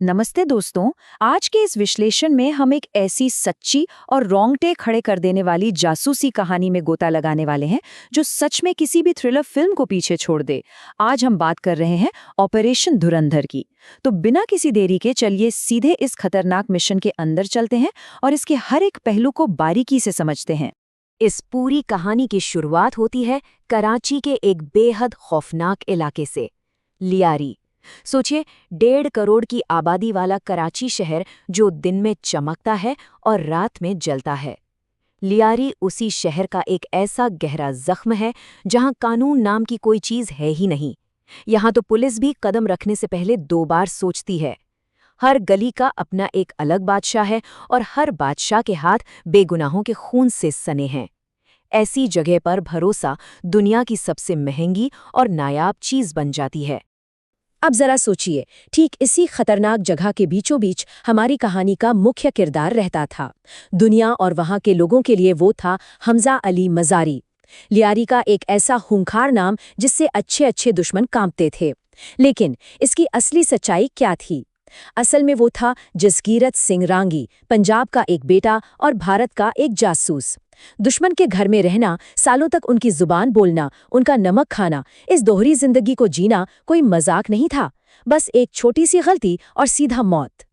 नमस्ते दोस्तों। आज के इस विश्लेषण में हम एक ऐसी सच्ची और रोंगटे खड़े कर देने वाली जासूसी कहानी में गोता लगाने वाले हैं जो सच में किसी भी थ्रिलर फिल्म को पीछे छोड़ दे। आज हम बात कर रहे हैं ऑपरेशन धुरंधर की। तो बिना किसी देरी के चलिए सीधे इस खतरनाक मिशन के अंदर चलते हैं और इसके हर एक पहलू को बारीकी से समझते हैं। इस पूरी कहानी की शुरुआत होती है कराची के एक बेहद खौफनाक इलाके से, लियारी। सोचिए, 1.5 करोड़ की आबादी वाला कराची शहर जो दिन में चमकता है और रात में जलता है। लियारी उसी शहर का एक ऐसा गहरा जख्म है जहां कानून नाम की कोई चीज है ही नहीं। यहां तो पुलिस भी कदम रखने से पहले 2 बार सोचती है। हर गली का अपना एक अलग बादशाह है और हर बादशाह के हाथ बेगुनाहों के खून से सने हैं। ऐसी जगह पर भरोसा दुनिया की सबसे महंगी और नायाब चीज बन जाती है। अब जरा सोचिए, ठीक इसी खतरनाक जगह के बीचों बीच हमारी कहानी का मुख्य किरदार रहता था। दुनिया और वहां के लोगों के लिए वो था हमजा अली मज़ारी। लियारी का एक ऐसा खूंखार नाम जिससे अच्छे अच्छे दुश्मन कांपते थे। लेकिन इसकी असली सच्चाई क्या थी? असल में वो था जसकीरत सिंह रांगी, पंजाब का एक बेटा और भारत का एक जासूस। दुश्मन के घर में रहना, सालों तक उनकी जुबान बोलना, उनका नमक खाना, इस दोहरी जिंदगी को जीना कोई मजाक नहीं था। बस एक छोटी सी गलती और सीधा मौत।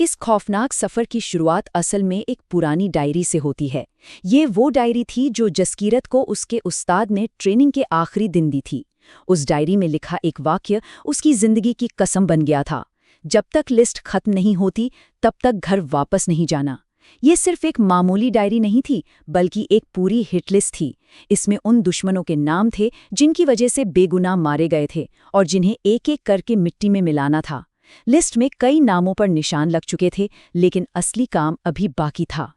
इस खौफनाक सफर की शुरुआत असल में एक पुरानी डायरी से होती है। ये वो डायरी थी जो जसकीरत को उसके उस्ताद ने ट्रेनिंग के आखिरी दिन दी थी। उस डायरी में लिखा एक वाक्य उसकी जिंदगी की कसम बन गया था। जब तक लिस्ट खत्म नहीं होती तब तक घर वापस नहीं जाना। ये सिर्फ एक मामूली डायरी नहीं थी, बल्कि एक पूरी हिट लिस्ट थी। इसमें उन दुश्मनों के नाम थे जिनकी वजह से बेगुनाह मारे गए थे और जिन्हें एक एक करके मिट्टी में मिलाना था। लिस्ट में कई नामों पर निशान लग चुके थे, लेकिन असली काम अभी बाकी था।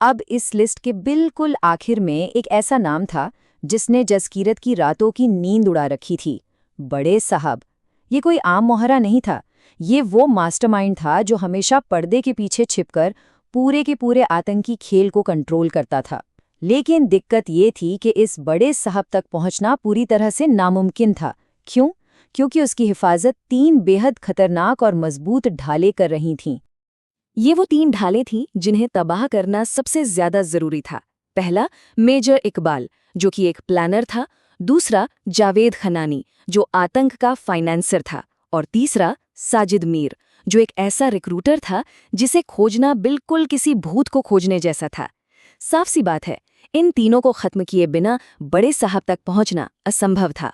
अब इस लिस्ट के बिल्कुल आखिर में एक ऐसा नाम था जिसने जसकीरत की रातों की नींद उड़ा रखी थी। बड़े साहब। ये कोई आम मोहरा नहीं था। ये वो मास्टरमाइंड था जो हमेशा पर्दे के पीछे छिपकर पूरे के पूरे आतंकी खेल को कंट्रोल करता था। लेकिन दिक्कत ये थी कि इस बड़े साहब तक पहुंचना पूरी तरह से नामुमकिन था। क्यों? क्योंकि उसकी हिफाजत 3 बेहद खतरनाक और मजबूत ढालें कर रही थीं। ये वो 3 ढालें थीं जिन्हें तबाह करना सबसे ज्यादा जरूरी था। पहला, मेजर इकबाल, जो कि एक प्लानर था। दूसरा, जावेद खनानी, जो आतंक का फाइनेंसर था। और तीसरा, साजिद मीर, जो एक ऐसा रिक्रूटर था जिसे खोजना बिल्कुल किसी भूत को खोजने जैसा था। साफ सी बात है, इन तीनों को खत्म किए बिना बड़े साहब तक पहुंचना असंभव था।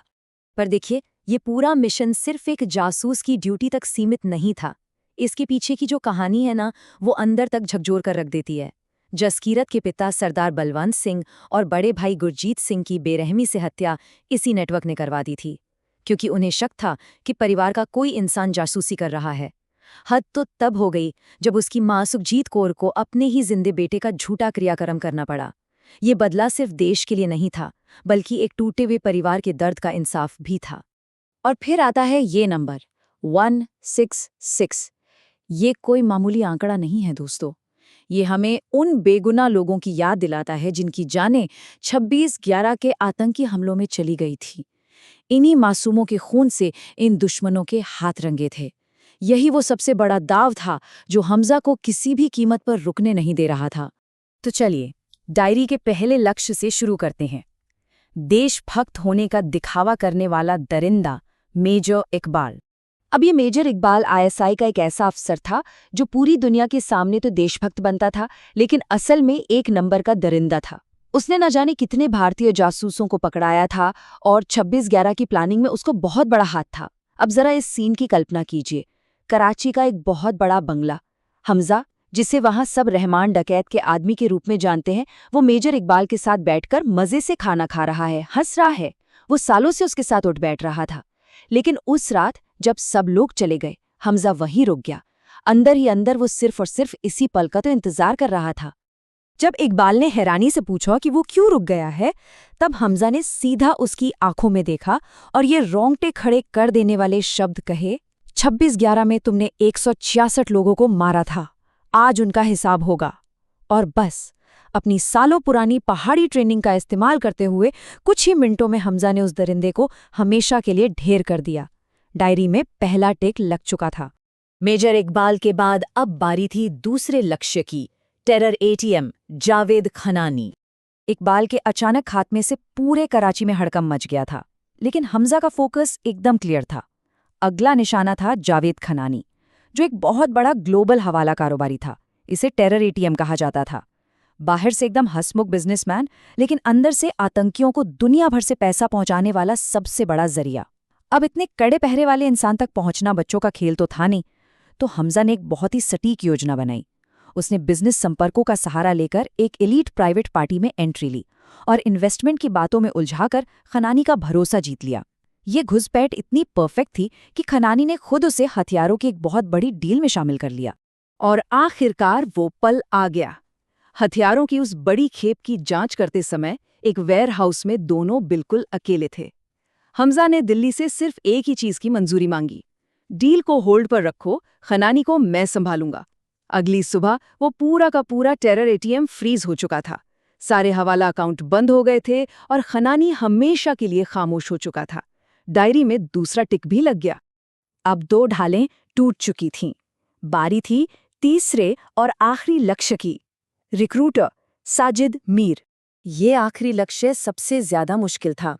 पर देखिए, ये पूरा मिशन सिर्फ एक जासूस की ड्यूटी तक सीमित नहीं था। इसके पीछे की जो कहानी है ना, वो अंदर तक झकझोर कर रख देती है। जसकीरत के पिता सरदार बलवंत सिंह और बड़े भाई गुरजीत सिंह की बेरहमी से हत्या इसी नेटवर्क ने करवा दी थी, क्योंकि उन्हें शक था कि परिवार का कोई इंसान जासूसी कर रहा है। हद तो तब हो गई जब उसकी मां सुखजीत कौर को अपने ही जिंदे बेटे का झूठा क्रियाकर्म करना पड़ा। ये बदला सिर्फ देश के लिए नहीं था, बल्कि एक टूटे हुए परिवार के दर्द का इंसाफ भी था। और फिर आता है ये नंबर 166। ये कोई मामूली आंकड़ा नहीं है दोस्तों। ये हमें उन बेगुनाह लोगों की याद दिलाता है जिनकी जानें 26/11 के आतंकी हमलों में चली गई थी। इन्हीं मासूमों के खून से इन दुश्मनों के हाथ रंगे थे। यही वो सबसे बड़ा दाव था जो हमजा को किसी भी कीमत पर रुकने नहीं दे रहा था। तो चलिए, डायरी के पहले लक्ष्य से शुरू करते हैं। देशभक्त होने का दिखावा करने वाला दरिंदा, मेजर इकबाल। अब ये मेजर इकबाल आईएसआई का एक ऐसा अफसर था जो पूरी दुनिया के सामने तो देशभक्त बनता था, लेकिन असल में एक नंबर का दरिंदा था। उसने न जाने कितने भारतीय जासूसों को पकड़ाया था और 26/11 की प्लानिंग में उसको बहुत बड़ा हाथ था। अब जरा इस सीन की कल्पना कीजिए। कराची का एक बहुत बड़ा बंगला। हमजा, जिसे वहां सब रहमान डकैत के आदमी के रूप में जानते हैं, वो मेजर इकबाल के साथ बैठकर मजे से खाना खा रहा है, हंस रहा है। वो सालों से उसके साथ उठ बैठ रहा था। लेकिन उस रात जब सब लोग चले गए, हमजा वहीं रुक गया। अंदर ही अंदर वो सिर्फ और सिर्फ इसी पल का तो इंतजार कर रहा था। जब इकबाल ने हैरानी से पूछा कि वो क्यों रुक गया है, तब हमजा ने सीधा उसकी आंखों में देखा और ये रोंगटे खड़े कर देने वाले शब्द कहे, 26/11 में तुमने 166 लोगों को मारा था, आज उनका हिसाब होगा। और बस अपनी सालों पुरानी पहाड़ी ट्रेनिंग का इस्तेमाल करते हुए कुछ ही मिनटों में हमजा ने उस दरिंदे को हमेशा के लिए ढेर कर दिया। डायरी में पहला टिक लग चुका था। मेजर इकबाल के बाद अब बारी थी दूसरे लक्ष्य की, टेरर एटीएम जावेद खनानी। इकबाल के अचानक खात्मे से पूरे कराची में हड़कंप मच गया था, लेकिन हमजा का फोकस एकदम क्लियर था। अगला निशाना था जावेद खनानी, जो एक बहुत बड़ा ग्लोबल हवाला कारोबारी था। इसे टेरर एटीएम कहा जाता था। बाहर से एकदम हंसमुख बिजनेसमैन, लेकिन अंदर से आतंकियों को दुनिया भर से पैसा पहुंचाने वाला सबसे बड़ा जरिया। अब इतने कड़े पहरे वाले इंसान तक पहुंचना बच्चों का खेल तो था नहीं, तो हमजा ने एक बहुत ही सटीक योजना बनाई। उसने बिजनेस संपर्कों का सहारा लेकर एक एलीट प्राइवेट पार्टी में एंट्री ली और इन्वेस्टमेंट की बातों में उलझाकर खनानी का भरोसा जीत लिया। ये घुसपैठ इतनी परफेक्ट थी कि खनानी ने खुद उसे हथियारों की एक बहुत बड़ी डील में शामिल कर लिया। और आखिरकार वो पल आ गया। हथियारों की उस बड़ी खेप की जांच करते समय एक वेयर हाउस में दोनों बिल्कुल अकेले थे। हमजा ने दिल्ली से सिर्फ एक ही चीज की मंजूरी मांगी, डील को होल्ड पर रखो, खनानी को मैं संभालूंगा। अगली सुबह वो पूरा का पूरा टेरर एटीएम फ्रीज हो चुका था। सारे हवाला अकाउंट बंद हो गए थे और खनानी हमेशा के लिए खामोश हो चुका था। डायरी में दूसरा टिक भी लग गया। अब 2 ढालें टूट चुकी थीं। बारी थी तीसरे और आखिरी लक्ष्य की, रिक्रूटर साजिद मीर। ये आखिरी लक्ष्य सबसे ज्यादा मुश्किल था।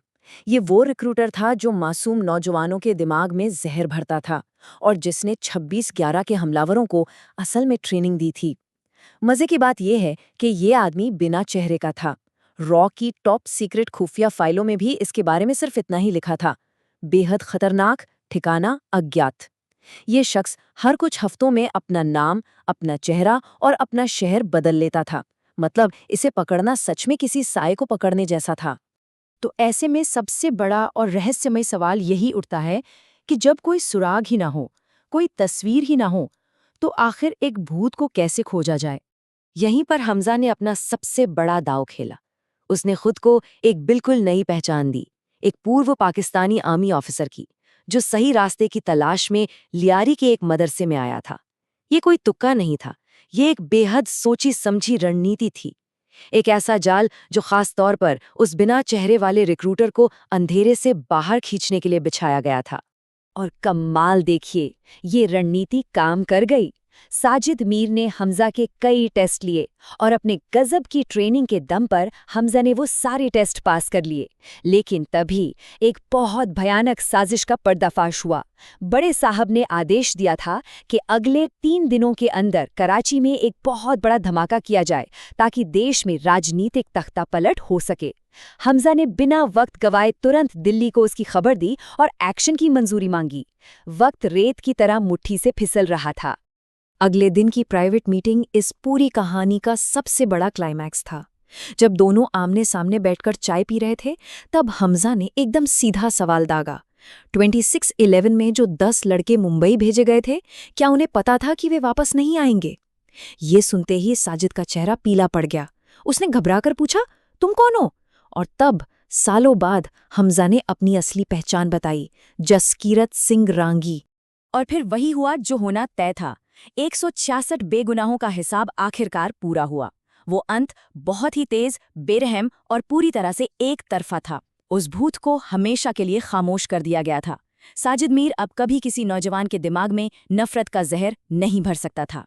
ये वो रिक्रूटर था जो मासूम नौजवानों के दिमाग में जहर भरता था और जिसने 26/11 के हमलावरों को असल में ट्रेनिंग दी थी। मजे की बात यह है कि ये आदमी बिना चेहरे का था। रॉ की टॉप सीक्रेट खुफिया फाइलों में भी इसके बारे में सिर्फ इतना ही लिखा था, बेहद खतरनाक, ठिकाना अज्ञात। ये शख्स हर कुछ हफ्तों में अपना नाम, अपना चेहरा और अपना शहर बदल लेता था। मतलब इसे पकड़ना सच में किसी साए को पकड़ने जैसा था। तो ऐसे में सबसे बड़ा और रहस्यमय सवाल यही उठता है कि जब कोई सुराग ही ना हो, कोई तस्वीर ही ना हो, तो आखिर एक भूत को कैसे खोजा जाए? यहीं पर हमजा ने अपना सबसे बड़ा दांव खेला। उसने खुद को एक बिल्कुल नई पहचान दी, एक पूर्व पाकिस्तानी आर्मी ऑफिसर की, जो सही रास्ते की तलाश में लियारी के एक मदरसे में आया था। ये कोई तुक्का नहीं था, ये एक बेहद सोची समझी रणनीति थी। एक ऐसा जाल जो खास तौर पर उस बिना चेहरे वाले रिक्रूटर को अंधेरे से बाहर खींचने के लिए बिछाया गया था। और कमाल देखिए, ये रणनीति काम कर गई। साजिद मीर ने हमजा के कई टेस्ट लिए और अपने गजब की ट्रेनिंग के दम पर हमजा ने वो सारे टेस्ट पास कर लिए। लेकिन तभी एक बहुत भयानक साजिश का पर्दाफाश हुआ। बड़े साहब ने आदेश दिया था कि अगले 3 दिनों के अंदर कराची में एक बहुत बड़ा धमाका किया जाए ताकि देश में राजनीतिक तख्तापलट हो सके। हमजा ने बिना वक्त गवाए तुरंत दिल्ली को उसकी खबर दी और एक्शन की मंजूरी मांगी। वक्त रेत की तरह मुट्ठी से फिसल रहा था। अगले दिन की प्राइवेट मीटिंग इस पूरी कहानी का सबसे बड़ा क्लाइमैक्स था। जब दोनों आमने सामने बैठकर चाय पी रहे थे, तब हमजा ने एकदम सीधा सवाल दागा। 26/11 में जो 10 लड़के मुंबई भेजे गए थे, क्या उन्हें पता था कि वे वापस नहीं आएंगे? ये सुनते ही साजिद का चेहरा पीला पड़ गया। उसने घबराकर पूछा, तुम कौन हो? और तब सालों बाद हमजा ने अपनी असली पहचान बताई, जसकीरत सिंह रांगी। और फिर वही हुआ जो होना तय था। 166 बेगुनाहों का हिसाब आखिरकार पूरा हुआ। वो अंत बहुत ही तेज, बेरहम और पूरी तरह से एक तरफा था। उस भूत को हमेशा के लिए खामोश कर दिया गया था। साजिद मीर अब कभी किसी नौजवान के दिमाग में नफरत का जहर नहीं भर सकता था।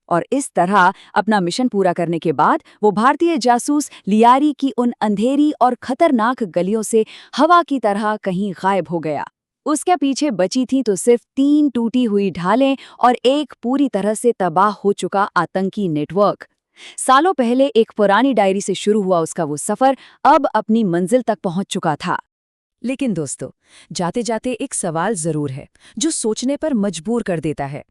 और इस तरह अपना मिशन पूरा करने के बाद वो भारतीय जासूस लियारी की उन अंधेरी और खतरनाक गलियों से हवा की तरह कहीं गायब हो गया। उसके पीछे बची थी तो सिर्फ 3 टूटी हुई ढालें और एक पूरी तरह से तबाह हो चुका आतंकी नेटवर्क। सालों पहले एक पुरानी डायरी से शुरू हुआ उसका वो सफर अब अपनी मंजिल तक पहुंच चुका था। लेकिन दोस्तों, जाते जाते एक सवाल जरूर है जो सोचने पर मजबूर कर देता है।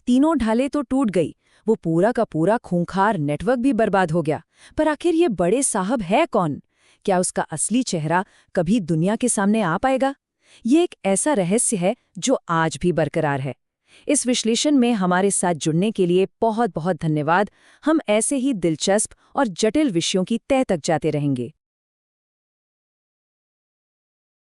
तीनों ढालें तो टूट गई, वो पूरा का पूरा खूंखार नेटवर्क भी बर्बाद हो गया, पर आखिर ये बड़े साहब है कौन? क्या उसका असली चेहरा कभी दुनिया के सामने आ पाएगा? ये एक ऐसा रहस्य है जो आज भी बरकरार है। इस विश्लेषण में हमारे साथ जुड़ने के लिए बहुत बहुत धन्यवाद। हम ऐसे ही दिलचस्प और जटिल विषयों की तह तक जाते रहेंगे।